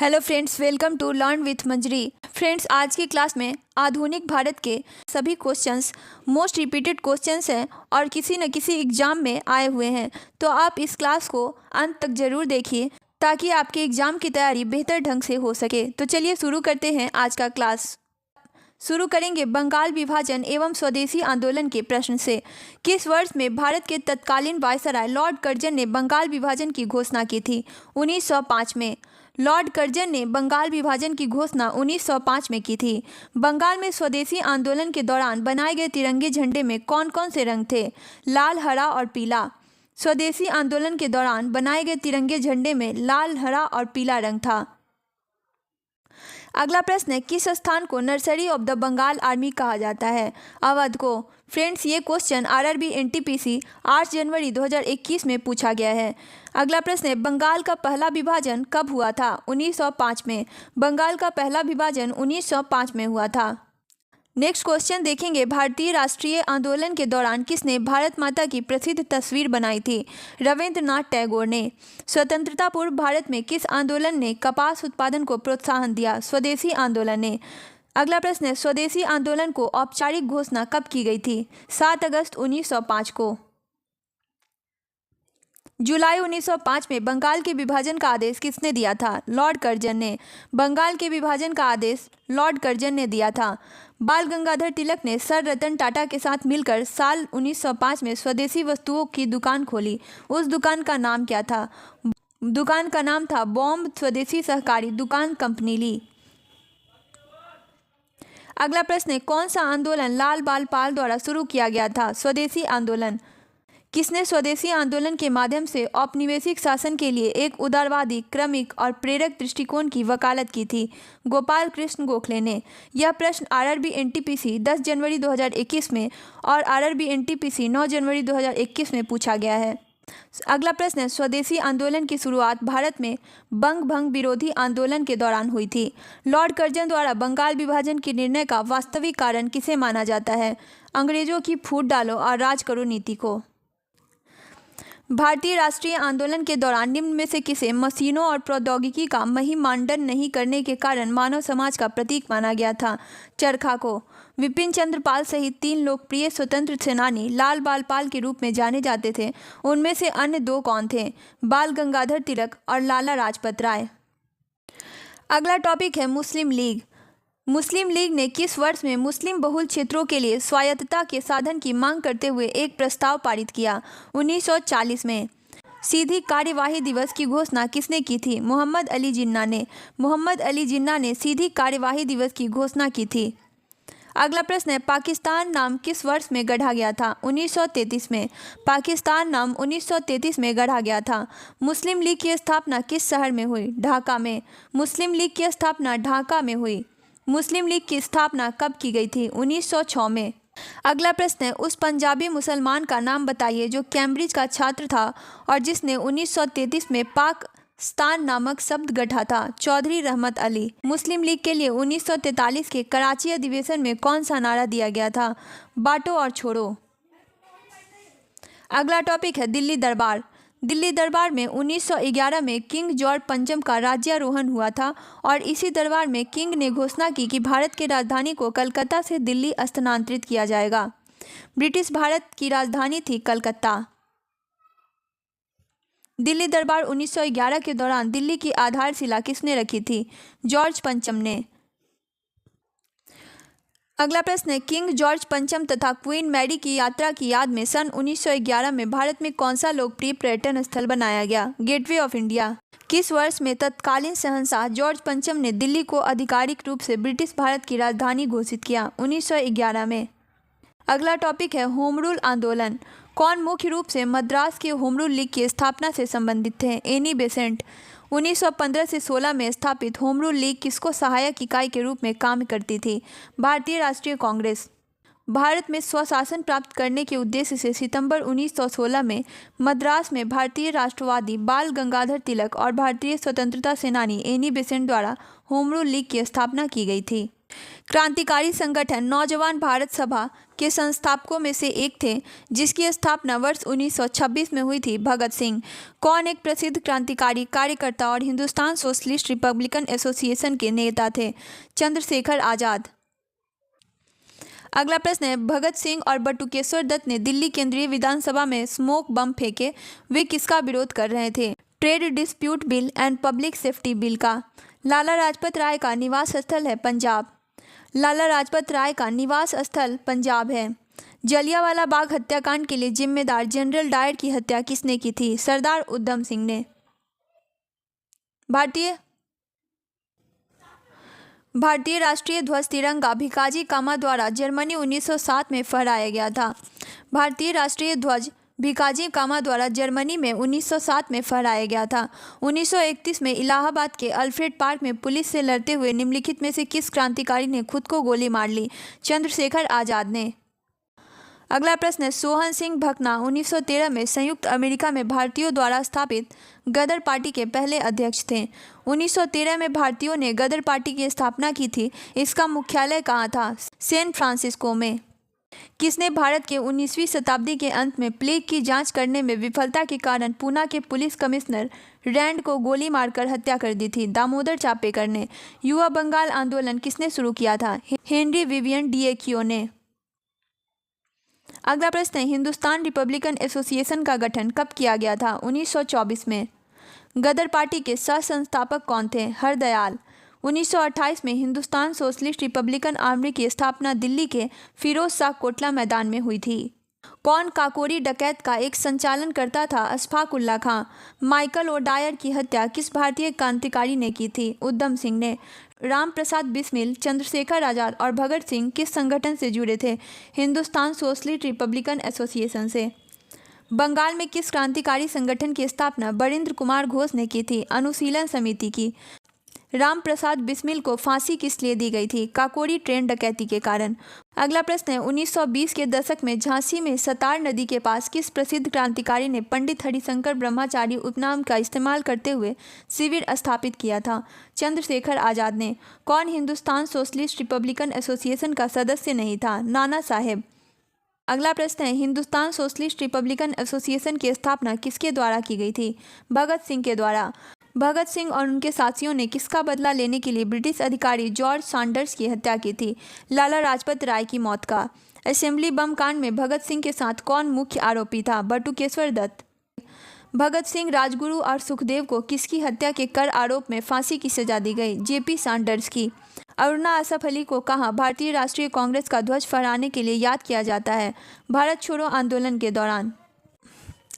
Hello friends, welcome to learn with Manjari. Friends, आज की class में आधुनिक भारत के सभी क्वेश्चंस मोस्ट रिपीटेड क्वेश्चंस हैं और किसी न किसी एग्ज़ाम में आए हुए हैं। तो आप इस क्लास को अंत तक ज़रूर देखिए ताकि आपके एग्ज़ाम की तैयारी बेहतर ढंग से हो सके। तो चलिए शुरू करते हैं आज का क्लास। शुरू करेंगे बंगाल विभाजन एवं स्वदेशी आंदोलन के प्रश्न से। किस वर्ष में भारत के तत्कालीन वायसराय लॉर्ड कर्जन ने बंगाल विभाजन की घोषणा की थी? 1905 में। लॉर्ड कर्जन ने बंगाल विभाजन की घोषणा 1905 में की थी। बंगाल में स्वदेशी आंदोलन के दौरान बनाए गए तिरंगे झंडे में कौन कौन से रंग थे? लाल, हरा और पीला। स्वदेशी आंदोलन के दौरान बनाए गए तिरंगे झंडे में लाल, हरा और पीला रंग था। अगला प्रश्न है, किस स्थान को nursery of the Bengal army कहा जाता है? अवध को। फ्रेंड्स, ये क्वेश्चन आरआरबी एनटीपीसी 8 जनवरी 2021 में पूछा गया है। अगला प्रश्न है, बंगाल का पहला विभाजन कब हुआ था? 1905 में। बंगाल का पहला विभाजन 1905 में हुआ था। नेक्स्ट क्वेश्चन देखेंगे, भारतीय राष्ट्रीय आंदोलन के दौरान किसने भारत माता की प्रसिद्ध तस्वीर बनाई थी? रविंद्रनाथ टैगोर ने। स्वतंत्रता पूर्व भारत में किस आंदोलन ने कपास उत्पादन को प्रोत्साहन दिया? स्वदेशी आंदोलन ने। अगला प्रश्न है, स्वदेशी आंदोलन को औपचारिक घोषणा कब की गई थी? 7 अगस्त 1905 को। जुलाई 1905 में बंगाल के विभाजन का आदेश किसने दिया था? लॉर्ड कर्जन ने। बंगाल के विभाजन का आदेश लॉर्ड कर्जन ने दिया था। बाल गंगाधर तिलक ने सर रतन टाटा के साथ मिलकर साल 1905 में स्वदेशी वस्तुओं की दुकान खोली। उस दुकान का नाम क्या था? दुकान का नाम था बॉम्ब स्वदेशी सहकारी दुकान कंपनी ली। अगला प्रश्न है, कौन सा आंदोलन लाल बाल पाल द्वारा शुरू किया गया था? स्वदेशी आंदोलन। किसने स्वदेशी आंदोलन के माध्यम से औपनिवेशिक शासन के लिए एक उदारवादी, क्रमिक और प्रेरक दृष्टिकोण की वकालत की थी? गोपाल कृष्ण गोखले ने। यह प्रश्न आरआरबी एनटीपीसी 10 जनवरी 2021 में और आरआरबी एनटीपीसी 9 जनवरी 2021 में पूछा गया है। अगला प्रश्न है, स्वदेशी आंदोलन की शुरुआत भारत में बंग भंग विरोधी आंदोलन के दौरान हुई थी। लॉर्ड कर्जन द्वारा बंगाल विभाजन के निर्णय का वास्तविक कारण किसे माना जाता है? अंग्रेजों की फूट डालो और राज करो नीति को। भारतीय राष्ट्रीय आंदोलन के दौरान निम्न में से किसे मशीनों और प्रौद्योगिकी का महिमांडन नहीं करने के कारण मानव समाज का प्रतीक माना गया था? चरखा को। विपिन चंद्र पाल सहित 3 लोकप्रिय स्वतंत्र सेनानी लाल बाल पाल के रूप में जाने जाते थे। उनमें से अन्य 2 कौन थे? बाल गंगाधर तिलक और लाला लाजपत राय। अगला टॉपिक है मुस्लिम लीग। मुस्लिम लीग ने किस वर्ष में मुस्लिम बहुल क्षेत्रों के लिए स्वायत्तता के साधन की मांग करते हुए एक प्रस्ताव पारित किया? 1940 में। सीधी कार्यवाही दिवस की घोषणा किसने की थी? मोहम्मद अली जिन्ना ने। मोहम्मद अली जिन्ना ने सीधी कार्यवाही दिवस की घोषणा की थी। अगला प्रश्न है, पाकिस्तान नाम किस वर्ष में गढ़ा गया था? 1933 में। पाकिस्तान नाम 1933 में गढ़ा गया था। मुस्लिम लीग की स्थापना किस शहर में हुई? ढाका में। मुस्लिम लीग की स्थापना ढाका में हुई। मुस्लिम लीग की स्थापना कब की गई थी? 1906 में। अगला प्रश्न है, उस पंजाबी मुसलमान का नाम बताइए जो कैम्ब्रिज का छात्र था और जिसने 1933 में पाकिस्तान नामक शब्द गढ़ा था? चौधरी रहमत अली। मुस्लिम लीग के लिए 1943 के कराची अधिवेशन में कौन सा नारा दिया गया था? बांटो और छोड़ो। अगला टॉपिक है दिल्ली दरबार। दिल्ली दरबार में 1911 में किंग जॉर्ज पंचम का राज्यारोहण हुआ था और इसी दरबार में किंग ने घोषणा की कि भारत की राजधानी को कलकत्ता से दिल्ली स्थानांतरित किया जाएगा। ब्रिटिश भारत की राजधानी थी कलकत्ता। दिल्ली दरबार 1911 के दौरान दिल्ली की आधारशिला किसने रखी थी? जॉर्ज पंचम ने। अगला प्रश्न है, किंग जॉर्ज पंचम तथा क्वीन मैरी की यात्रा की याद में सन 1911 में भारत में कौन सा लोकप्रिय पर्यटन स्थल बनाया गया? Gateway of India. किस वर्ष में तत्कालीन शहंशाह जॉर्ज पंचम ने दिल्ली को आधिकारिक रूप से ब्रिटिश भारत की राजधानी घोषित किया? 1911 में। अगला टॉपिक है होम रूल आंदोलन। कौन मुख्य रूप से मद्रास के होम रूल लीग की स्थापना से संबंधित थे? Annie Besant. 1915 से 16 में स्थापित होम रूल लीग किसको सहायक इकाई के रूप में काम करती थी? भारतीय राष्ट्रीय कांग्रेस। भारत में स्वशासन प्राप्त करने के उद्देश्य से सितंबर 1916 में मद्रास में भारतीय राष्ट्रवादी बाल गंगाधर तिलक और भारतीय स्वतंत्रता सेनानी एनी बेसेंट द्वारा होम रूल लीग की स्थापना की गई थी। क्रांतिकारी संगठन नौजवान भारत सभा के संस्थापकों में से एक थे, जिसकी स्थापना वर्ष 1926 में हुई थी। भगत सिंह कौन एक प्रसिद्ध क्रांतिकारी कार्यकर्ता और हिंदुस्तान सोशलिस्ट रिपब्लिकन एसोसिएशन के नेता थे? चंद्रशेखर आजाद। अगला प्रश्न है, भगत सिंह और बटुकेश्वर दत्त ने दिल्ली केंद्रीय विधानसभा में स्मोक बम फेंके, वे किसका विरोध कर रहे थे? Trade dispute bill and public safety bill का। लाला लाजपत राय का निवास स्थल है पंजाब। लाला लाजपत राय का निवास स्थल पंजाब है। जलियांवाला बाग हत्याकांड के लिए जिम्मेदार जनरल डायर की हत्या किसने की थी? सरदार उधम सिंह ने। भारतीय राष्ट्रीय ध्वज तिरंगा भिकाजी कामा द्वारा जर्मनी 1907 में फहराया गया था। भारतीय राष्ट्रीय ध्वज भिकाजी कामा द्वारा जर्मनी में 1907 में फहराया गया था। 1931 में इलाहाबाद के अल्फ्रेड पार्क में पुलिस से लड़ते हुए निम्नलिखित में से किस क्रांतिकारी ने खुद को गोली मार ली? चंद्रशेखर आजाद ने। अगला प्रश्न है, सोहन सिंह भकना 1913 में संयुक्त अमेरिका में भारतीयों द्वारा स्थापित गदर पार्टी के पहले अध्यक्ष थे। 1913 में भारतीयों ने गदर पार्टी की स्थापना की थी। इसका मुख्यालय कहाँ था? सैन फ्रांसिस्को में। किसने भारत के 19वीं शताब्दी के अंत में प्लेग की जांच करने में विफलता के कारण पूना के पुलिस कमिश्नर रैंड को गोली मारकर हत्या कर दी थी? दामोदर चापेकर ने। युवा बंगाल आंदोलन किसने शुरू किया था? हेनरी विवियन डीएक्यू ने। अगला प्रश्न है, हिंदुस्तान रिपब्लिकन एसोसिएशन का गठन कब किया गया था? 1924 में। गदर पार्टी के सह संस्थापक कौन थे? हरदयाल। 1928 में हिंदुस्तान सोशलिस्ट रिपब्लिकन आर्मी की स्थापना दिल्ली के फिरोज शाह कोटला मैदान में हुई थी। कौन काकोरी डकैत का एक संचालन करता था? अशफाक उल्लाह खां। माइकल ओ डायर की हत्या किस भारतीय क्रांतिकारी ने की थी? उधम सिंह ने। राम प्रसाद बिस्मिल, चंद्रशेखर आजाद और भगत सिंह किस संगठन से जुड़े थे? हिंदुस्तान सोशलिस्ट रिपब्लिकन एसोसिएशन से। बंगाल में किस क्रांतिकारी संगठन की स्थापना बरिंद्र कुमार घोष ने की थी? अनुशीलन समिति की। राम प्रसाद बिस्मिल को फांसी किस लिए दी गई थी? काकोरी ट्रेन डकैती के कारण। अगला प्रश्न है, 1920 के दशक में झांसी में सतार नदी के पास किस प्रसिद्ध क्रांतिकारी ने पंडित हरिशंकर ब्रह्मचारी उपनाम का इस्तेमाल करते हुए शिविर स्थापित किया था? चंद्रशेखर आजाद ने। कौन हिंदुस्तान सोशलिस्ट रिपब्लिकन एसोसिएशन का सदस्य नहीं था? नाना साहेब। अगला प्रश्न है, हिंदुस्तान सोशलिस्ट रिपब्लिकन एसोसिएशन की स्थापना किसके द्वारा की गई थी? भगत सिंह के द्वारा। भगत सिंह और उनके साथियों ने किसका बदला लेने के लिए ब्रिटिश अधिकारी जॉर्ज सैंडर्स की हत्या की थी? लाला लाजपत राय की मौत का। असेंबली बम कांड में भगत सिंह के साथ कौन मुख्य आरोपी था? बटुकेश्वर दत्त। भगत सिंह, राजगुरु और सुखदेव को किसकी हत्या के कर आरोप में फांसी की सजा दी गई? जेपी सैंडर्स की। अरुणा असफ अली को कहाँ भारतीय राष्ट्रीय कांग्रेस का ध्वज फहराने के लिए याद किया जाता है? भारत छोड़ो आंदोलन के दौरान।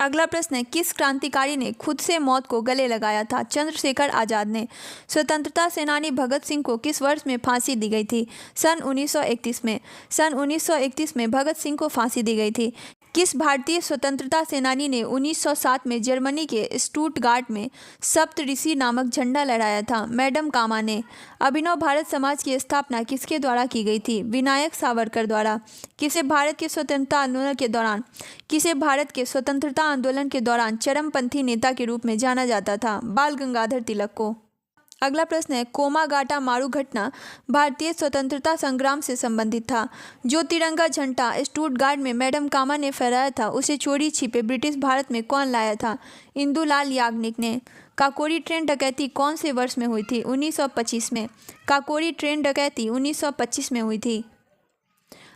अगला प्रश्न है, किस क्रांतिकारी ने खुद से मौत को गले लगाया था? चंद्रशेखर आजाद ने। स्वतंत्रता सेनानी भगत सिंह को किस वर्ष में फांसी दी गई थी? सन 1931 में। सन 1931 में भगत सिंह को फांसी दी गई थी। किस भारतीय स्वतंत्रता सेनानी ने 1907 में जर्मनी के स्टुटगार्ट में सप्तऋषि नामक झंडा लहराया था? मैडम कामा ने। अभिनव भारत समाज की स्थापना किसके द्वारा की गई थी? विनायक सावरकर द्वारा। किसे भारत के स्वतंत्रता आंदोलन के दौरान चरमपंथी नेता के रूप में जाना जाता था? बाल गंगाधर तिलक को। अगला प्रश्न है, कोमागाटा मारू घटना भारतीय स्वतंत्रता संग्राम से संबंधित था। जो तिरंगा झंडा स्टुटगार्ट में मैडम कामा ने फहराया था, उसे चोरी छिपे ब्रिटिश भारत में कौन लाया था? इंदुलाल याग्निक ने। काकोरी ट्रेन डकैती कौन से वर्ष में हुई थी? 1925 में। काकोरी ट्रेन डकैती 1925 में हुई थी।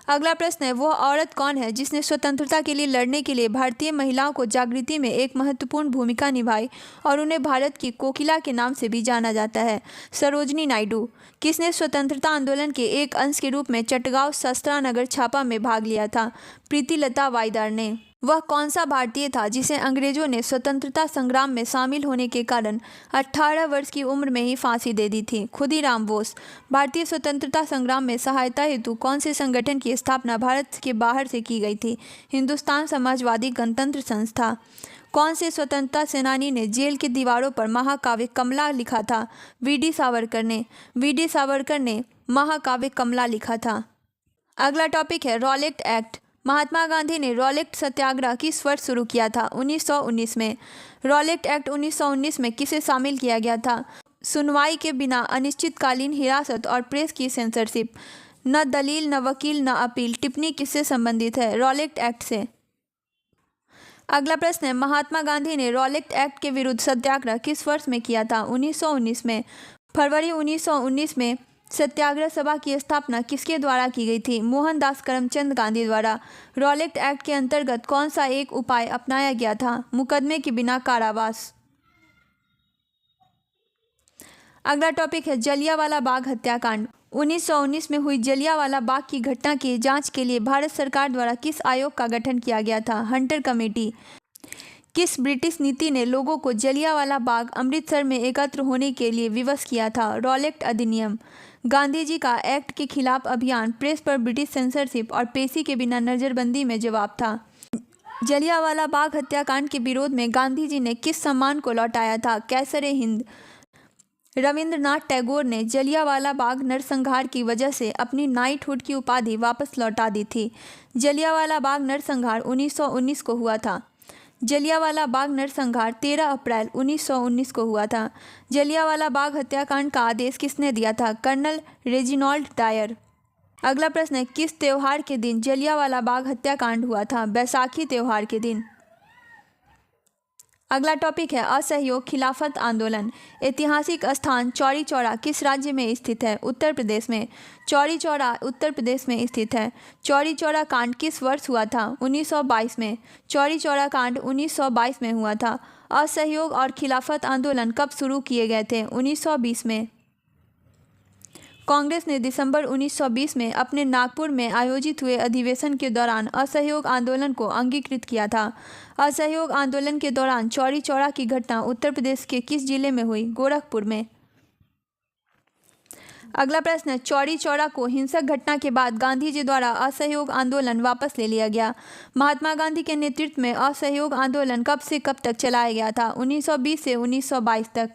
अगला प्रश्न है, वह औरत कौन है जिसने स्वतंत्रता के लिए लड़ने के लिए भारतीय महिलाओं को जागृति में एक महत्वपूर्ण भूमिका निभाई और उन्हें भारत की कोकिला के नाम से भी जाना जाता है? सरोजनी नायडू। किसने स्वतंत्रता आंदोलन के एक अंश के रूप में चटगांव शस्त्रानगर छापा में भाग लिया था? प्रीतिलता वाइदार ने। वह कौन सा भारतीय था जिसे अंग्रेजों ने स्वतंत्रता संग्राम में शामिल होने के कारण 18 वर्ष की उम्र में ही फांसी दे दी थी? खुदीराम बोस। भारतीय स्वतंत्रता संग्राम में सहायता हेतु कौन से संगठन की स्थापना भारत के बाहर से की गई थी? हिंदुस्तान समाजवादी गणतंत्र संस्था। कौन से स्वतंत्रता सेनानी ने जेल की दीवारों पर महाकाव्य कमला लिखा था? वीडी सावरकर ने। वीडी सावरकर ने महाकाव्य कमला लिखा था। अगला टॉपिक है, रॉलेट एक्ट। महात्मा गांधी ने रॉलेट सत्याग्रह किस वर्ष शुरू किया था? 1919 में। रॉलेट एक्ट 1919 में किसे शामिल किया गया था? सुनवाई के बिना अनिश्चितकालीन हिरासत और प्रेस की सेंसरशिप। न दलील, न वकील, न अपील। टिप्पणी किससे संबंधित है? रॉलेट एक्ट से। अगला प्रश्न है, महात्मा गांधी ने रॉलेट एक्ट के विरुद्ध सत्याग्रह किस वर्ष में किया था? 1919 में। फरवरी 1919 में सत्याग्रह सभा की स्थापना किसके द्वारा की गई थी? मोहनदास करमचंद गांधी द्वारा। रॉलेट एक्ट के अंतर्गत कौन सा एक उपाय अपनाया गया था? मुकदमे के बिना कारावास। अगला टॉपिक है, जलियांवाला बाग हत्याकांड। 1919 में हुई जलियांवाला बाग की घटना की जांच के लिए भारत सरकार द्वारा किस आयोग का गठन किया गया था? Hunter committee. किस ब्रिटिश नीति ने लोगों को जलियांवाला बाग अमृतसर में एकत्र होने के लिए विवश किया था? रॉलेट अधिनियम। गांधी जी का एक्ट के खिलाफ अभियान, प्रेस पर ब्रिटिश सेंसरशिप और पेशी के बिना नजरबंदी में जवाब था। जलियांवाला बाग हत्याकांड के विरोध में गांधी जी ने किस सम्मान को लौटाया था? कैसरे हिंद। रविंद्रनाथ टैगोर ने जलियांवाला बाग नरसंहार की वजह से अपनी नाइटहुड की उपाधि वापस लौटा दी थी। जलियांवाला बाग नरसंहार 1919 को हुआ था। जलियांवाला बाग नरसंहार 13 अप्रैल 1919 को हुआ था। जलियांवाला बाग हत्याकांड का आदेश किसने दिया था? Colonel Reginald Dyer. अगला प्रश्न है, किस त्योहार के दिन जलियांवाला बाग हत्याकांड हुआ था? बैसाखी त्योहार के दिन। अगला टॉपिक है, असहयोग खिलाफत आंदोलन। ऐतिहासिक स्थान चौरी चौरा किस राज्य में स्थित है? उत्तर प्रदेश में। चौरी चौरा उत्तर प्रदेश में स्थित है। चौरी चौरा कांड किस वर्ष हुआ था? 1922 में। चौरी चौरा कांड 1922 में हुआ था। असहयोग और खिलाफत आंदोलन कब शुरू किए गए थे? 1920 में। कांग्रेस ने दिसंबर 1920 में अपने नागपुर में आयोजित हुए अधिवेशन के दौरान असहयोग आंदोलन को अंगीकृत किया था। असहयोग आंदोलन के दौरान चौरी चौरा की घटना उत्तर प्रदेश के किस जिले में हुई? गोरखपुर में। अगला प्रश्न है, चौरी चौरा को हिंसक घटना के बाद गांधी जी द्वारा असहयोग आंदोलन वापस ले लिया गया। महात्मा गांधी के नेतृत्व में असहयोग आंदोलन कब से कब तक चलाया गया था? 1920 से 1922 तक।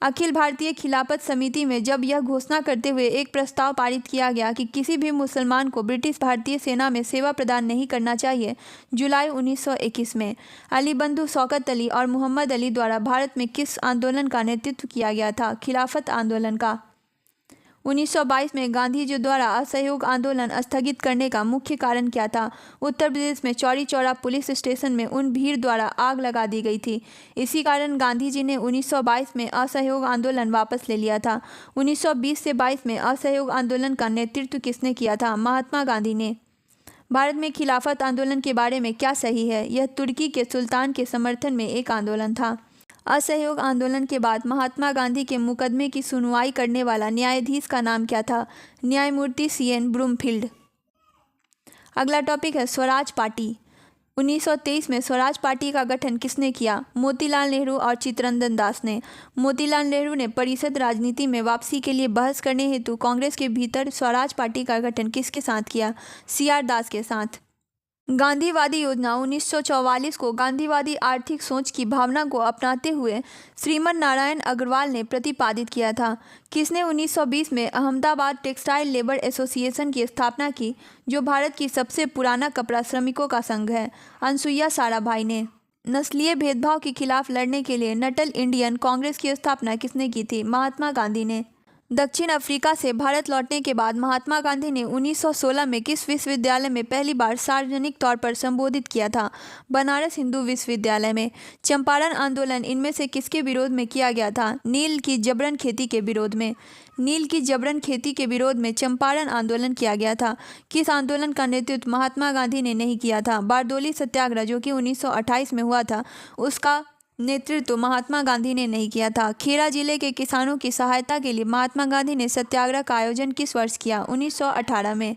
अखिल भारतीय खिलाफत समिति में जब यह घोषणा करते हुए एक प्रस्ताव पारित किया गया कि किसी भी मुसलमान को ब्रिटिश भारतीय सेना में सेवा प्रदान नहीं करना चाहिए, जुलाई 1921 में अली बंधु शौकत अली और मोहम्मद अली द्वारा भारत में किस आंदोलन का नेतृत्व किया गया था? खिलाफत आंदोलन का। 1922 में गांधी जी द्वारा असहयोग आंदोलन स्थगित करने का मुख्य कारण क्या था? उत्तर प्रदेश में चौरी चौरा पुलिस स्टेशन में उन भीड़ द्वारा आग लगा दी गई थी। इसी कारण गांधी जी ने 1922 में असहयोग आंदोलन वापस ले लिया था। 1920 से 22 में असहयोग आंदोलन का नेतृत्व किसने किया था? महात्मा गांधी ने। भारत में खिलाफत आंदोलन के बारे में क्या सही है? यह तुर्की के सुल्तान के समर्थन में एक आंदोलन था। असहयोग आंदोलन के बाद महात्मा गांधी के मुकदमे की सुनवाई करने वाला न्यायाधीश का नाम क्या था? न्यायमूर्ति CN ब्रूमफील्ड। अगला टॉपिक है, स्वराज पार्टी। 1923 में स्वराज पार्टी का गठन किसने किया? मोतीलाल नेहरू और चित्तरंजन दास ने। मोतीलाल नेहरू ने परिषद राजनीति में वापसी के लिए बहस करने हेतु कांग्रेस के भीतर स्वराज पार्टी का गठन किसके साथ किया? CR दास के साथ। गांधीवादी योजना 1944 को गांधीवादी आर्थिक सोच की भावना को अपनाते हुए श्रीमन नारायण अग्रवाल ने प्रतिपादित किया था। किसने 1920 में अहमदाबाद टेक्सटाइल लेबर एसोसिएशन की स्थापना की, जो भारत की सबसे पुराना कपड़ा श्रमिकों का संघ है? अनसुईया साराभाई ने। नस्लीय भेदभाव के खिलाफ लड़ने के लिए नटल इंडियन कांग्रेस की स्थापना किसने की थी? महात्मा गांधी ने। दक्षिण अफ्रीका से भारत लौटने के बाद महात्मा गांधी ने 1916 में किस विश्वविद्यालय में पहली बार सार्वजनिक तौर पर संबोधित किया था? बनारस हिंदू विश्वविद्यालय में। चंपारण आंदोलन इनमें से किसके विरोध में किया गया था? नील की जबरन खेती के विरोध में। नील की जबरन खेती के विरोध में चंपारण आंदोलन किया गया था। किस आंदोलन का नेतृत्व महात्मा गांधी ने नहीं किया था? बारदोली सत्याग्रह, जो कि 1928 में हुआ था, उसका नेतृत्व महात्मा गांधी ने नहीं किया था। खेड़ा जिले के किसानों की सहायता के लिए महात्मा गांधी ने सत्याग्रह का आयोजन किस वर्ष किया? 1918 में।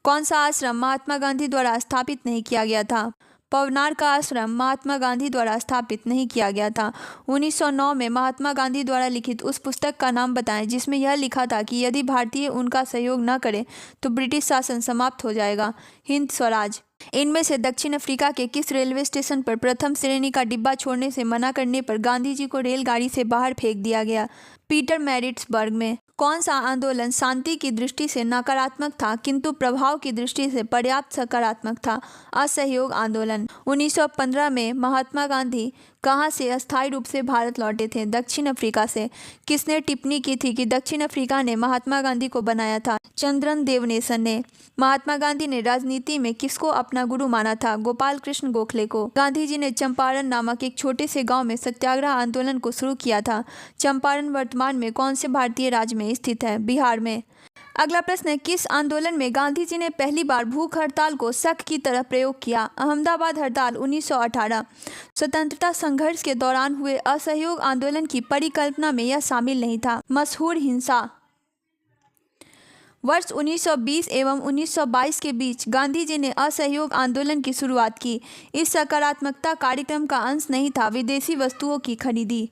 कौन सा आश्रम महात्मा गांधी द्वारा स्थापित नहीं किया गया था? पवनार का आश्रम महात्मा गांधी द्वारा स्थापित नहीं किया गया था। 1909 में महात्मा गांधी द्वारा लिखित उस पुस्तक का नाम बताएं जिसमें यह लिखा था कि यदि भारतीय उनका सहयोग न करें तो ब्रिटिश शासन समाप्त हो जाएगा। हिंद स्वराज। इनमें से दक्षिण अफ्रीका के किस रेलवे स्टेशन पर प्रथम श्रेणी का डिब्बा छोड़ने से मना करने पर गांधी जी को रेलगाड़ी से बाहर फेंक दिया गया? पीटर मैरिट्सबर्ग में। कौन सा आंदोलन शांति की दृष्टि से नकारात्मक था किंतु प्रभाव की दृष्टि से पर्याप्त सकारात्मक था? असहयोग आंदोलन। 1915 में महात्मा गांधी कहाँ से अस्थायी रूप से भारत लौटे थे? दक्षिण अफ्रीका से। किसने टिप्पणी की थी कि दक्षिण अफ्रीका ने महात्मा गांधी को बनाया था? चंद्रन देवनेसन ने। महात्मा गांधी ने राजनीति में किसको अपना गुरु माना था? गोपाल कृष्ण गोखले को। गांधी जी ने चंपारण नामक एक छोटे से गांव में सत्याग्रह आंदोलन को शुरू किया था। चंपारण वर्तमान में कौन से भारतीय राज्य में स्थित है? बिहार में। अगला प्रश्न है, किस आंदोलन में गांधी जी ने पहली बार भूख हड़ताल को शक की तरह प्रयोग किया? अहमदाबाद हड़ताल 1918। स्वतंत्रता संघर्ष के दौरान हुए असहयोग आंदोलन की परिकल्पना में यह शामिल नहीं था। मशहूर हिंसा। वर्ष 1920 एवं 1922 के बीच गांधी जी ने असहयोग आंदोलन की शुरुआत की। इस सकारात्मकता कार्यक्रम का अंश नहीं था विदेशी वस्तुओं की खरीदी।